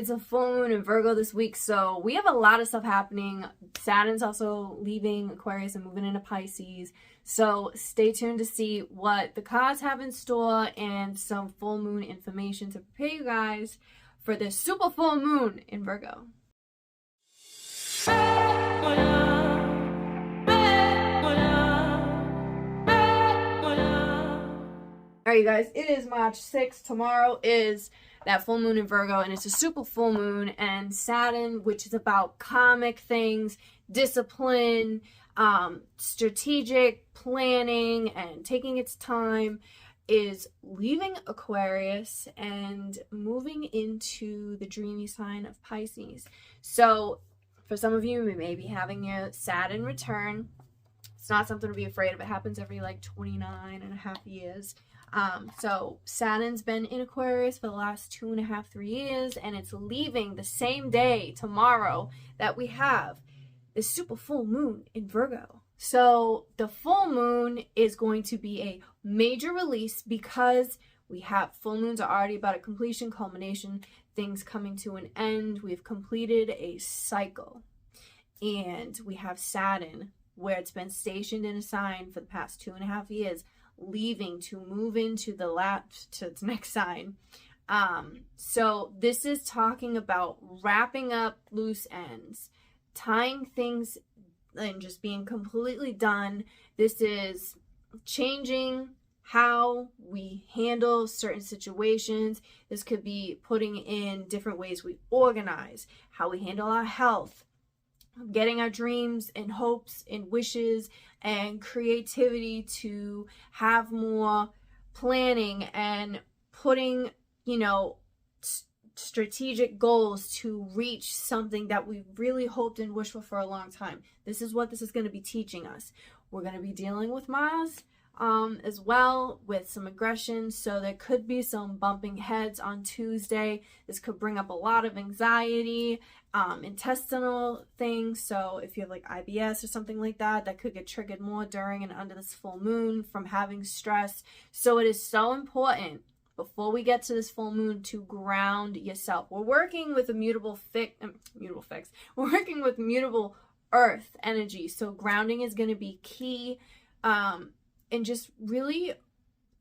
It's a full moon in Virgo this week, so we have a lot of stuff happening. Saturn's also leaving Aquarius and moving into Pisces. So stay tuned to see what the cards have in store and some full moon information to prepare you guys for this super full moon in Virgo. All right, you guys, it is March 6th. Tomorrow is that full moon in Virgo, and it's a super full moon. And Saturn, which is about karmic things, discipline, strategic planning, and taking its time, is leaving Aquarius and moving into the dreamy sign of Pisces. So for some of you, we may be having your Saturn return. It's not something to be afraid of. It happens every like 29 and a half years. So Saturn's been in Aquarius for the last 2.5, 3 years, and it's leaving the same day tomorrow that we have the super full moon in Virgo. So the full moon is going to be a major release because we have full moons are already about a completion, culmination, things coming to an end. We've completed a cycle, and we have Saturn, where it's been stationed in a sign for the past 2.5 years, leaving to move into to its next sign. So this is talking about wrapping up loose ends, tying things and just being completely done. This is changing how we handle certain situations. This could be putting in different ways we organize, how we handle our health, getting our dreams and hopes and wishes and creativity to have more planning and putting, strategic goals to reach something that we really hoped and wished for a long time. This is what this is going to be teaching us. We're going to be dealing with Mars as well, with some aggression, so there could be some bumping heads on Tuesday. This could bring up a lot of anxiety, intestinal things. So if you have like IBS or something like that, that could get triggered more during and under this full moon from having stress. So it is so important before we get to this full moon to ground yourself. We're working with a mutable We're working with mutable earth energy, so grounding is going to be key. And just really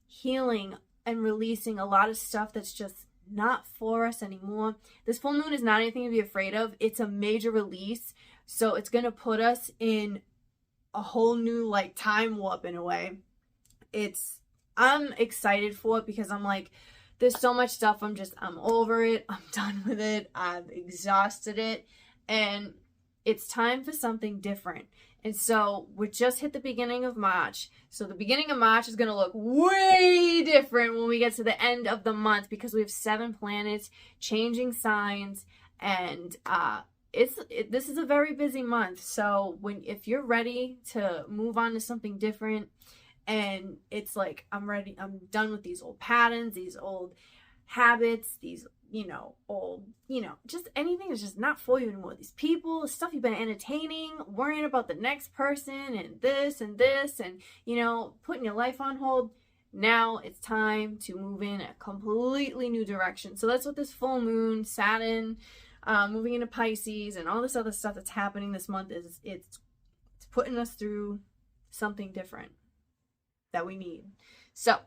healing and releasing a lot of stuff that's just not for us anymore. This full moon is not anything to be afraid of. It's a major release. So it's going to put us in a whole new time warp in a way. I'm excited for it because I'm like, there's so much stuff. I'm over it. I'm done with it. I've exhausted it. And it's time for something different. And so we just hit the beginning of March. So the beginning of March is going to look way different when we get to the end of the month because we have 7 planets changing signs, and this is a very busy month. So if you're ready to move on to something different, and it's like, I'm ready, I'm done with these old patterns, these old habits, these old, just anything that's just not for you anymore. These people, stuff you've been entertaining, worrying about the next person and this, and putting your life on hold. Now it's time to move in a completely new direction. So that's what this full moon, Saturn, moving into Pisces, and all this other stuff that's happening this month is. It's putting us through something different that we need. So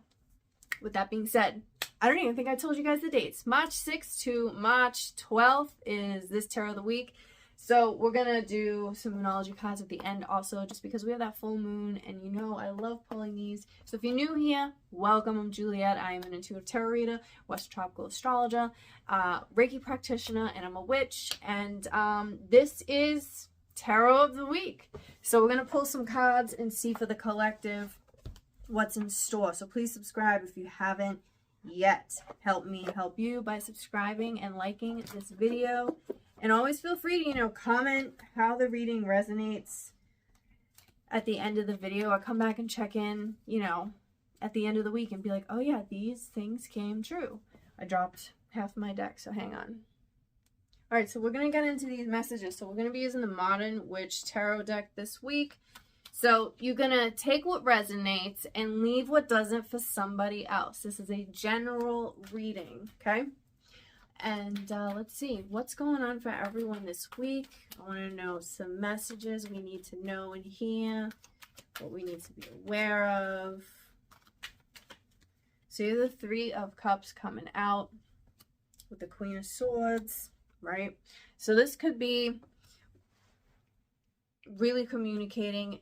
with that being said, I don't even think I told you guys the dates. March 6th to March 12th is this tarot of the week. So we're going to do some Moonology cards at the end also, just because we have that full moon, and I love pulling these. So if you're new here, welcome. I'm Juliet. I am an intuitive tarot reader, Western tropical astrologer, Reiki practitioner, and I'm a witch. And this is tarot of the week. So we're going to pull some cards and see for the collective what's in store. So please subscribe if you haven't yet. Help me help you by subscribing and liking this video, and always feel free to comment how the reading resonates at the end of the video. I'll come back and check in at the end of the week and be like, oh yeah, these things came true. I dropped half my deck, so hang on. All right, so we're gonna get into these messages. So we're gonna be using the Modern Witch Tarot deck this week. So you're going to take what resonates and leave what doesn't for somebody else. This is a general reading, okay? And let's see what's going on for everyone this week. I want to know some messages we need to know in here, what we need to be aware of. So you have the Three of Cups coming out with the Queen of Swords, right? So this could be really communicating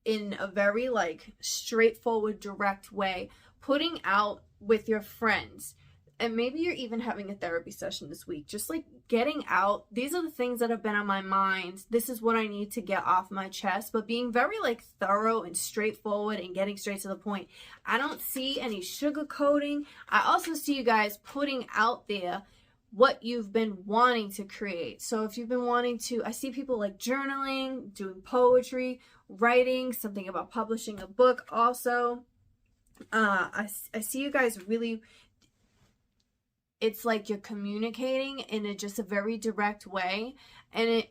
in a very like straightforward, direct way, putting out with your friends. And maybe you're even having a therapy session this week, just like getting out. These are the things that have been on my mind. This is what I need to get off my chest, but being very like thorough and straightforward and getting straight to the point. I don't see any sugarcoating. I also see you guys putting out there what you've been wanting to create. So if you've been wanting to, I see people like journaling, doing poetry, writing, something about publishing a book also. I see you guys really, it's like you're communicating in just a very direct way, and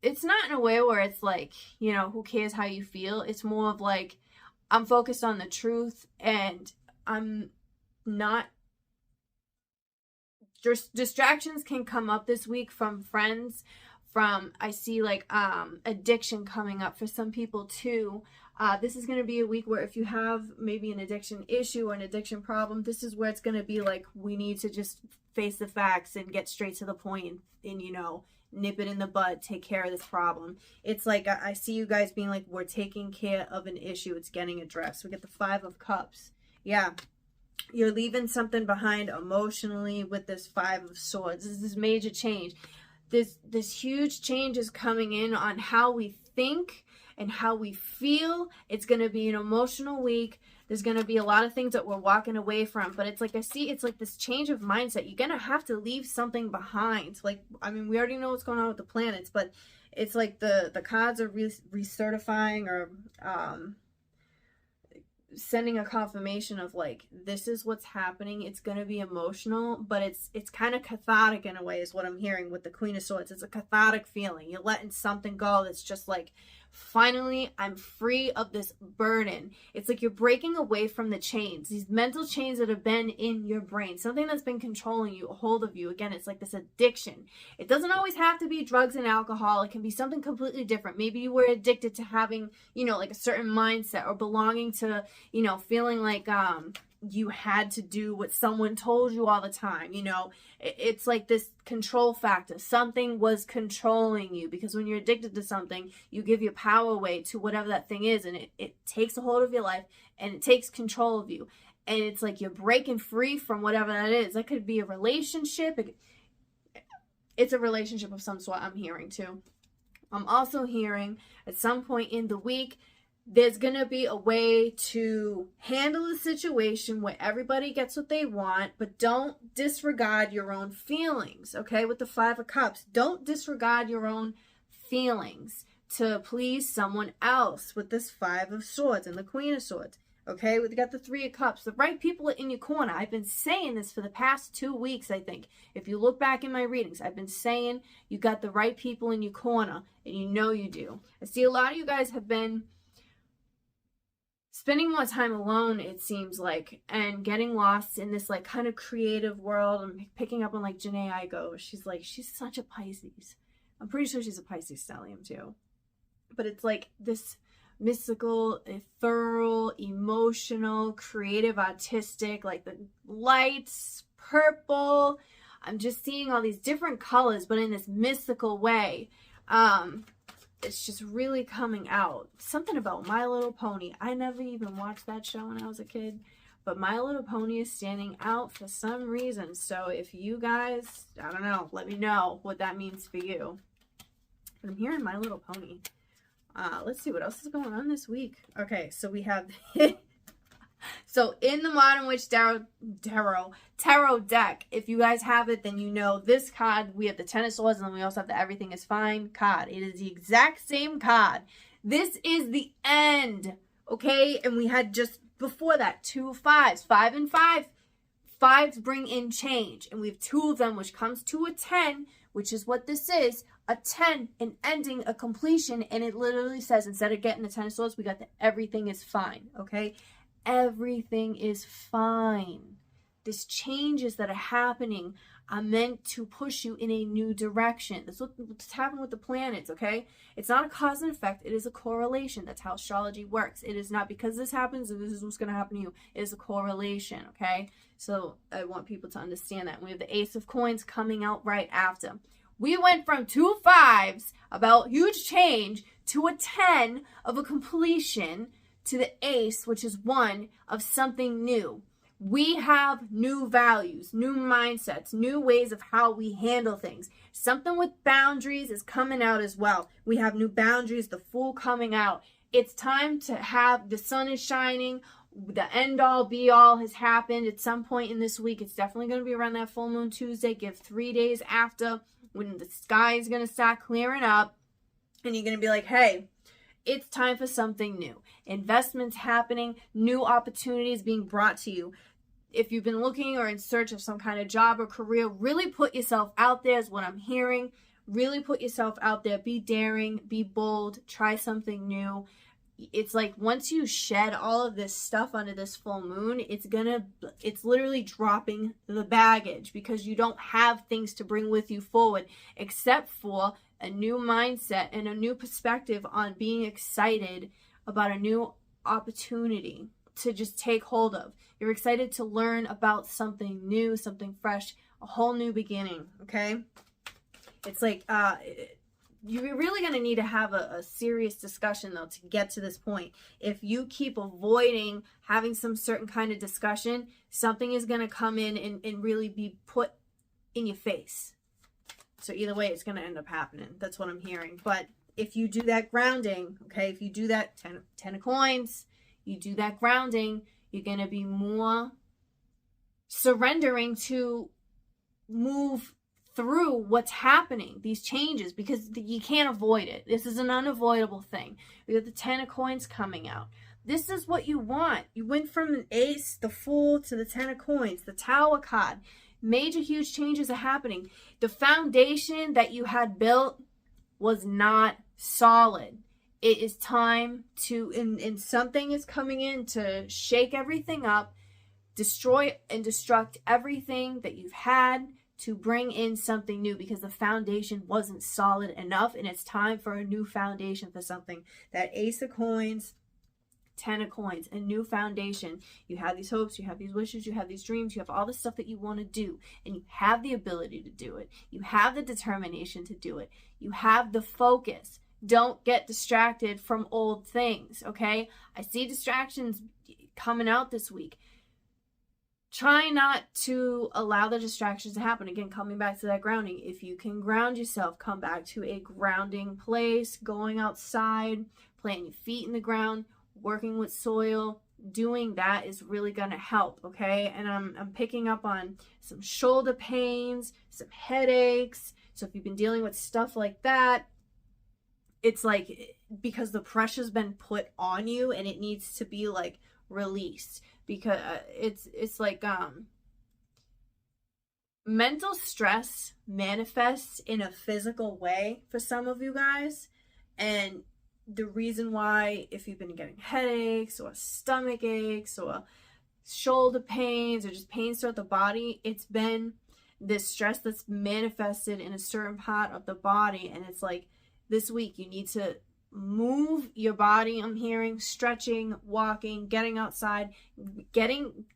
it's not in a way where it's like, you know, who cares how you feel. It's more of like, I'm focused on the truth, and I'm not, just distractions can come up this week from friends, from, I see like addiction coming up for some people too. This is going to be a week where if you have maybe an addiction issue or an addiction problem, this is where it's going to be like, we need to just face the facts and get straight to the point and, you know, nip it in the bud, take care of this problem. It's like, I see you guys being like, we're taking care of an issue. It's getting addressed. We get the Five of Cups. Yeah. You're leaving something behind emotionally with this Five of Swords. This is major change. This huge change is coming in on how we think and how we feel. It's going to be an emotional week. There's going to be a lot of things that we're walking away from, but it's like, I see it's like this change of mindset. You're going to have to leave something behind. Like, I mean, we already know what's going on with the planets, but it's like the cards are recertifying or sending a confirmation of like, this is what's happening. It's going to be emotional, but it's kind of cathartic in a way is what I'm hearing with the Queen of Swords. It's a cathartic feeling. You're letting something go that's just like, finally, I'm free of this burden. It's like you're breaking away from the chains, these mental chains that have been in your brain, something that's been controlling you, a hold of you. Again, it's like this addiction. It doesn't always have to be drugs and alcohol. It can be something completely different. Maybe you were addicted to having, you know, like a certain mindset, or belonging to, you know, feeling like you had to do what someone told you all the time. You know, it's like this control factor. Something was controlling you, because when you're addicted to something, you give your power away to whatever that thing is, and it takes a hold of your life and it takes control of you. And it's like you're breaking free from whatever that is. That could be a relationship. It's a relationship of some sort I'm hearing too. I'm also hearing at some point in the week, there's going to be a way to handle a situation where everybody gets what they want, but don't disregard your own feelings, okay? With the Five of Cups, don't disregard your own feelings to please someone else with this Five of Swords and the Queen of Swords, okay? We got the Three of Cups. The right people are in your corner. I've been saying this for the past 2 weeks, I think. If you look back in my readings, I've been saying you got the right people in your corner, and you know you do. I see a lot of you guys have been spending more time alone, it seems like, and getting lost in this like kind of creative world. I'm picking up on like Janae Igo. She's such a Pisces. I'm pretty sure she's a Pisces stellium too. But it's like this mystical, ethereal, emotional, creative, artistic, like the lights, purple. I'm just seeing all these different colors, but in this mystical way. It's just really coming out. Something about My Little Pony. I never even watched that show when I was a kid, but My Little Pony is standing out for some reason. So if you guys, I don't know, let me know what that means for you. But I'm hearing My Little Pony. Let's see what else is going on this week. Okay, so we have so in the Modern Witch Tarot deck, if you guys have it, then you know this card. We have the Ten of Swords, and then we also have the Everything is Fine card. It is the exact same card. This is the end, okay? And we had just before that 2 fives, 5 and 5. Fives bring in change, and we have 2 of them, which comes to a 10, which is what this is. A 10, an ending, a completion, and it literally says, instead of getting the Ten of Swords, we got the Everything is Fine, okay? Everything is fine. these changes that are happening are meant to push you in a new direction. That's what's happening with the planets, okay? It's not a cause and effect. It is a correlation. That's how astrology works. It is not because this happens and this is what's going to happen to you. It is a correlation, okay? So I want people to understand that. We have the Ace of Coins coming out right after. We went from 2 5s about huge change to a 10 of a completion to the Ace, which is 1 of something new. We have new values, new mindsets, new ways of how we handle things. Something with boundaries is coming out as well. We have new boundaries, the Fool coming out. It's time to have, the sun is shining. The end all be all has happened at some point in this week. It's definitely going to be around that full moon Tuesday. Give 3 days after, when the sky is going to start clearing up. And you're going to be like, hey, it's time for something new. Investments happening, new opportunities being brought to you. If you've been looking or in search of some kind of job or career, really put yourself out there is what I'm hearing. Really put yourself out there. Be daring, be bold, try something new. It's like once you shed all of this stuff under this full moon, it's literally dropping the baggage, because you don't have things to bring with you forward except for a new mindset and a new perspective on being excited about a new opportunity to just take hold of. You're excited to learn about something new, something fresh, a whole new beginning, okay? It's like, you're really going to need to have a serious discussion, though, to get to this point. If you keep avoiding having some certain kind of discussion, something is going to come in and really be put in your face. So either way, it's going to end up happening. That's what I'm hearing. But if you do that grounding, okay, if you do that 10 of coins, you do that grounding, you're going to be more surrendering to move through what's happening, these changes, because you can't avoid it. This is an unavoidable thing. We have the 10 of coins coming out. This is what you want. You went from an Ace, the Fool, to the 10 of coins, the Tower card. Major, huge changes are happening. The foundation that you had built was not solid. It is time to, and something is coming in to shake everything up, destroy and destruct everything that you've had, to bring in something new, because the foundation wasn't solid enough, and it's time for a new foundation for something. That Ace of Coins, 10 of coins, a new foundation. You have these hopes, you have these wishes, you have these dreams, you have all the stuff that you want to do, and you have the ability to do it. You have the determination to do it. You have the focus. Don't get distracted from old things, okay? I see distractions coming out this week. Try not to allow the distractions to happen. Again, coming back to that grounding. If you can ground yourself, come back to a grounding place, going outside, planting your feet in the ground, working with soil. Doing that is really going to help, okay? And I'm picking up on some shoulder pains, some headaches. So if you've been dealing with stuff like that, it's like because the pressure's been put on you and it needs to be like released. Because it's like mental stress manifests in a physical way for some of you guys. And the reason why, if you've been getting headaches or stomach aches or shoulder pains or just pains throughout the body, it's been this stress that's manifested in a certain part of the body. And it's like this week you need to move your body. I'm hearing stretching, walking, getting outside,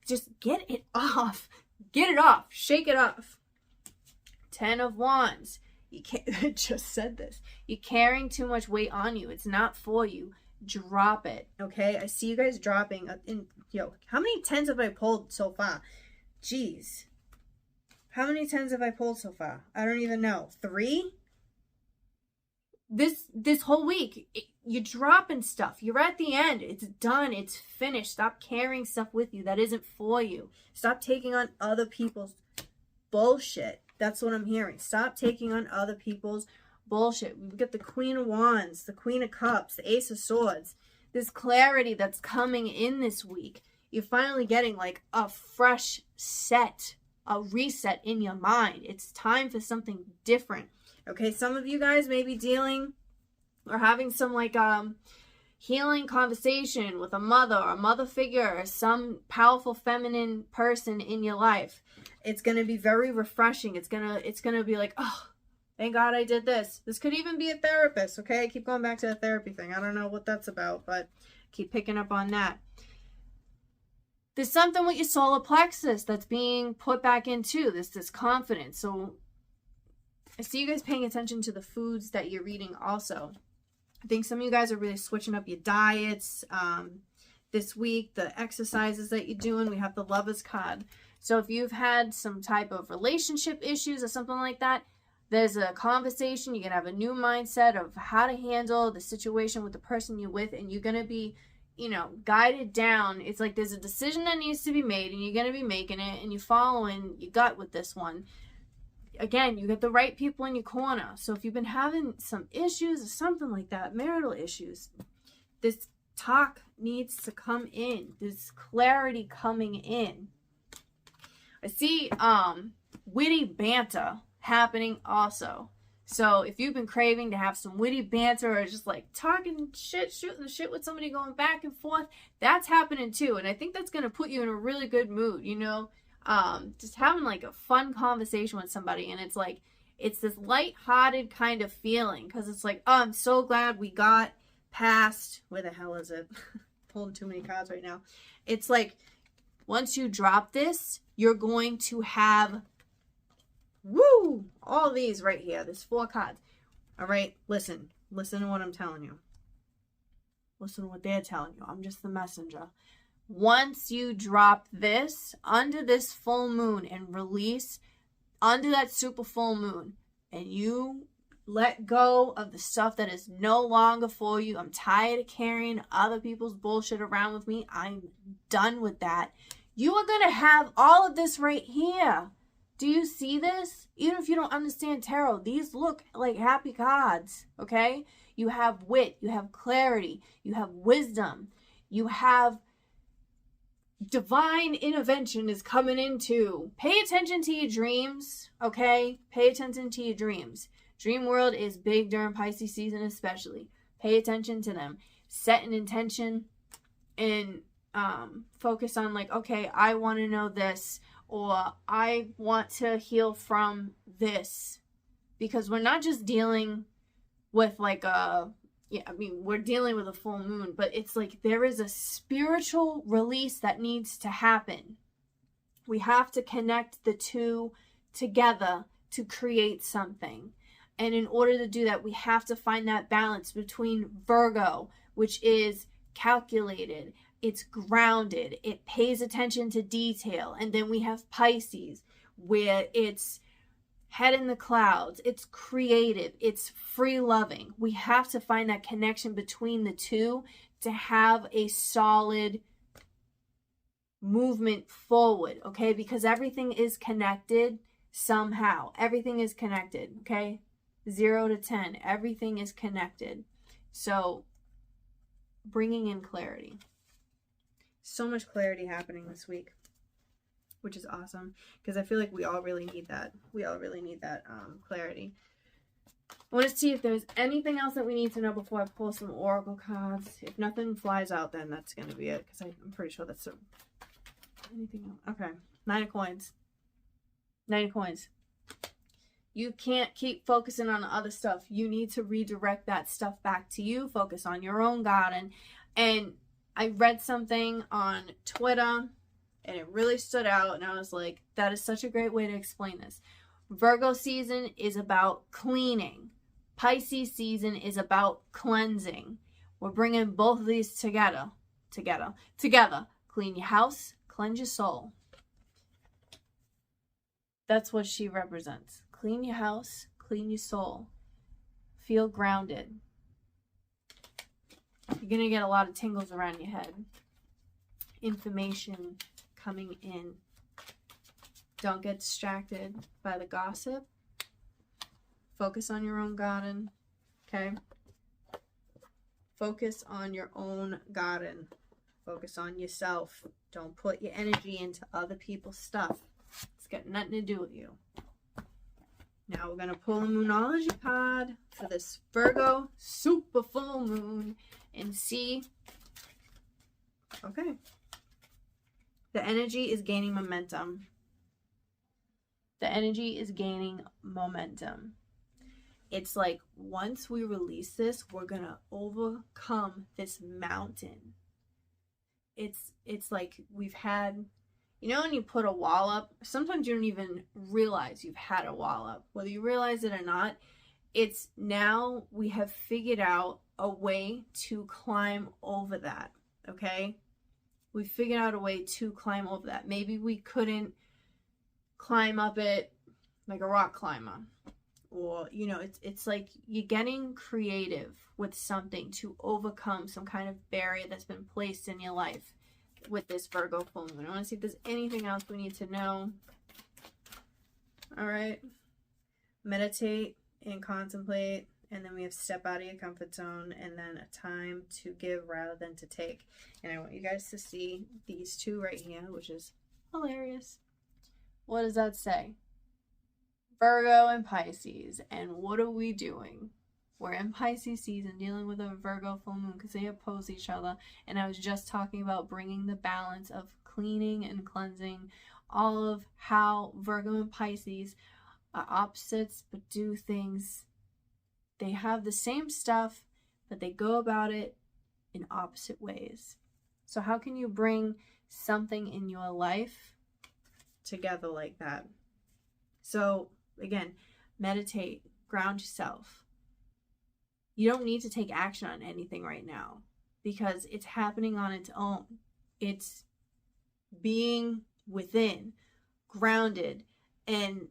just get it off. Get it off. Shake it off. 10 of Wands. You can't, just said this. You're carrying too much weight on you. It's not for you. Drop it. Okay? I see you guys dropping. How many 10s have I pulled so far? Jeez. How many 10s have I pulled so far? I don't even know. 3? This whole week, you're dropping stuff. You're at the end. It's done. It's finished. Stop carrying stuff with you that isn't for you. Stop taking on other people's bullshit. That's what I'm hearing. Stop taking on other people's bullshit. We've got the Queen of Wands, the Queen of Cups, the Ace of Swords. This clarity that's coming in this week. You're finally getting like a fresh set, a reset in your mind. It's time for something different. Okay, some of you guys may be dealing or having some like healing conversation with a mother figure, or some powerful feminine person in your life. It's going to be very refreshing. It's going to be like, oh, thank God I did this. This could even be a therapist, okay? I keep going back to the therapy thing. I don't know what that's about, but keep picking up on that. There's something with your solar plexus that's being put back into this confidence. So I see you guys paying attention to the foods that you're eating also. I think some of you guys are really switching up your diets this week, the exercises that you're doing. We have the Lovers card. So if you've had some type of relationship issues or something like that, there's a conversation. You're going to have a new mindset of how to handle the situation with the person you're with, and you're going to be, you know, guided down. It's like there's a decision that needs to be made, and you're going to be making it, and you're following your gut with this one. Again, you get the right people in your corner. So if you've been having some issues or something like that, marital issues, this talk needs to come in. There's clarity coming in. I see witty banter happening also. So if you've been craving to have some witty banter, or just like talking shit, shooting the shit with somebody, going back and forth, that's happening too. And I think that's going to put you in a really good mood, you know, just having like a fun conversation with somebody. And it's like, it's this lighthearted kind of feeling, because it's like, oh, I'm so glad we got past, where the hell is it? Pulling too many cards right now. It's like, once you drop this, you're going to have, woo, all these right here. There's 4 cards. All right, listen to what I'm telling you. Listen to what they're telling you. I'm just the messenger. Once you drop this under this full moon and release under that super full moon, and you let go of the stuff that is no longer for you. I'm tired of carrying other people's bullshit around with me. I'm done with that. You are going to have all of this right here. Do you see this? Even if you don't understand tarot, these look like happy cards, okay? You have wit, you have clarity, you have wisdom, you have divine intervention is coming into. Pay attention to your dreams, okay? Pay attention to your dreams. Dream world is big during Pisces season especially. Pay attention to them. Set an intention and focus on like, okay, I want to know this, or I want to heal from this. Because we're not just dealing with like we're dealing with a full moon, but it's like there is a spiritual release that needs to happen. We have to connect the two together to create something. And in order to do that, we have to find that balance between Virgo, which is calculated, it's grounded, it pays attention to detail. And then we have Pisces, where it's head in the clouds, it's creative, it's free loving. We have to find that connection between the two to have a solid movement forward, okay? Because everything is connected somehow. Everything is connected, okay? 0 to 10, everything is connected. So bringing in clarity. So much clarity happening this week, which is awesome, because I feel like we all really need that. We all really need that clarity. I want to see if there's anything else that we need to know before I pull some oracle cards. If nothing flies out, then that's going to be it, because I'm pretty sure that's anything else. Okay, 9 of coins. 9 of coins. You can't keep focusing on the other stuff. You need to redirect that stuff back to you. Focus on your own garden. And I read something on Twitter, and it really stood out, and I was like, that is such a great way to explain this. Virgo season is about cleaning. Pisces season is about cleansing. We're bringing both of these together. Clean your house, cleanse your soul. That's what she represents. Clean your house, clean your soul. Feel grounded. You're going to get a lot of tingles around your head. Information coming in. Don't get distracted by the gossip. Focus on your own garden, okay? Focus on your own garden. Focus on yourself. Don't put your energy into other people's stuff. It's got nothing to do with you. Now we're going to pull a Moonology card for this Virgo super full moon and see. Okay. The energy is gaining momentum. The energy is gaining momentum. It's like once we release this, we're going to overcome this mountain. It's like we've had, you know, when you put a wall up, sometimes you don't even realize you've had a wall up. Whether you realize it or not, it's now we have figured out a way to climb over that, okay? We figured out a way to climb over that. Maybe we couldn't climb up it like a rock climber. Or, you know, it's like you're getting creative with something to overcome some kind of barrier that's been placed in your life with this Virgo full moon. I want to see if there's anything else we need to know. All right. Meditate and contemplate. And then we have step out of your comfort zone. And then a time to give rather than to take. And I want you guys to see these two right here, which is hilarious. What does that say? Virgo and Pisces. And what are we doing? We're in Pisces season dealing with a Virgo full moon because they oppose each other. And I was just talking about bringing the balance of cleaning and cleansing, all of how Virgo and Pisces are opposites but do things. They have the same stuff, but they go about it in opposite ways. So how can you bring something in your life together like that? So again, meditate, ground yourself. You don't need to take action on anything right now because it's happening on its own. It's being within, grounded, and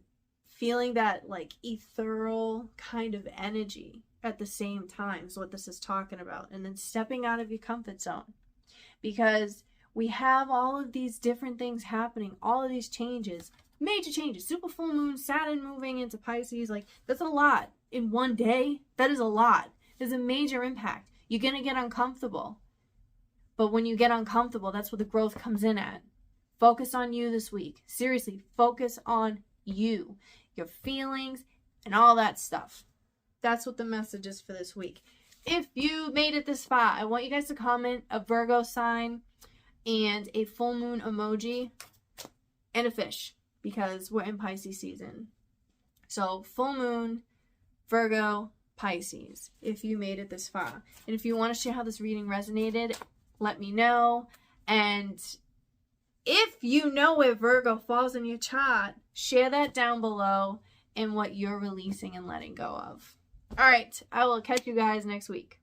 feeling that like ethereal kind of energy at the same time is what this is talking about. And then stepping out of your comfort zone, because we have all of these different things happening, all of these changes, major changes, super full moon, Saturn moving into Pisces. Like, that's a lot in one day. That is a lot. There's a major impact. You're going to get uncomfortable. But when you get uncomfortable, that's where the growth comes in at. Focus on you this week. Seriously, focus on you, your feelings, and all that stuff. That's what the message is for this week. If you made it this far, I want you guys to comment a Virgo sign and a full moon emoji and a fish, because we're in Pisces season. So full moon, Virgo, Pisces, if you made it this far. And if you want to share how this reading resonated, let me know. And if you know where Virgo falls in your chart, share that down below and what you're releasing and letting go of. All right, I will catch you guys next week.